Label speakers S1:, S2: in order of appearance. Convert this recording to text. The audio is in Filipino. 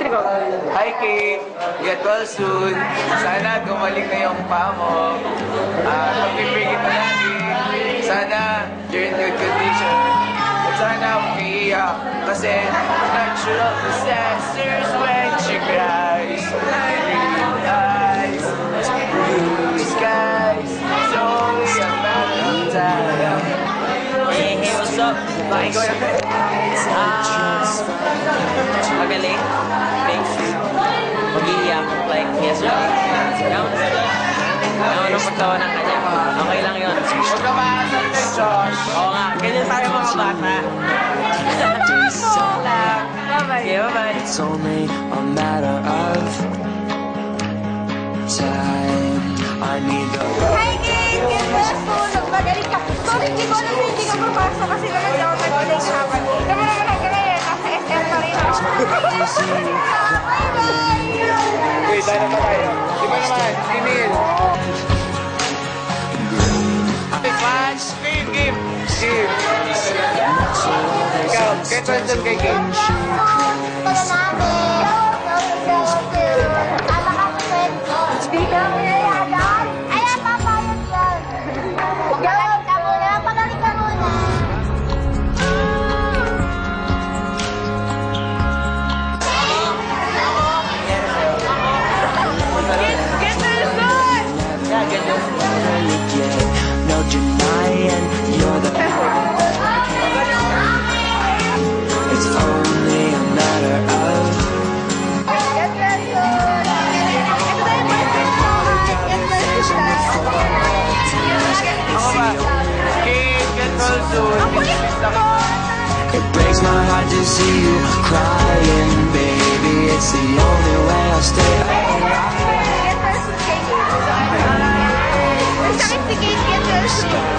S1: Hi Kate, get well soon. Sana gumaling na yung paa mo. Pagpipigil mo lagi. Sana you're in good condition. At sana huwag iiyak. Kasi natural disasters when she cries. Green eyes, blue skies. It's only a matter of time.
S2: Hey, what's up?
S1: Ikaw na.
S2: Magaling. Thanks. Mag-iiyak. Like, yesterday. Naman ang pagtawanan ka niya. Okay lang yun.
S1: Huwag ka maasal kay Josh.
S2: Oo nga. Ganyan tayo mga bata. Bye-bye. Okay, bye-bye.
S3: It's only a matter of time. I need the
S4: Hi, Kate! Ganda po! Nagmagaling ka. Sorry, hindi ko alam na hindi ka papasok kasi naman daw nag-delay kahapon. Naman naman hanggang ngayon, nasa SM pa rin ako. Bye-bye!
S1: Wait, tayo na tayo. Di ba naman? Email. Big match. Game, game. Game. Ikaw, get well done kay Game.
S4: Pala namin! Alakang friends! Hindi ka mo yayagan! Ay, papayag yan! Pagaling ka muna! Pagaling ka muna! Get well done!
S2: Yeah, ganyan.
S3: no denying you're the It's only a matter of
S4: Get well done! Ito na yung boyfriend ko! Get well done!
S1: Ako ba? Game, get well soon. Miss na kita.
S3: It breaks my heart to see you crying, baby. It's the only way I'll stay alive.
S4: Get well soon, Kate. Masakit si Kate, get well soon.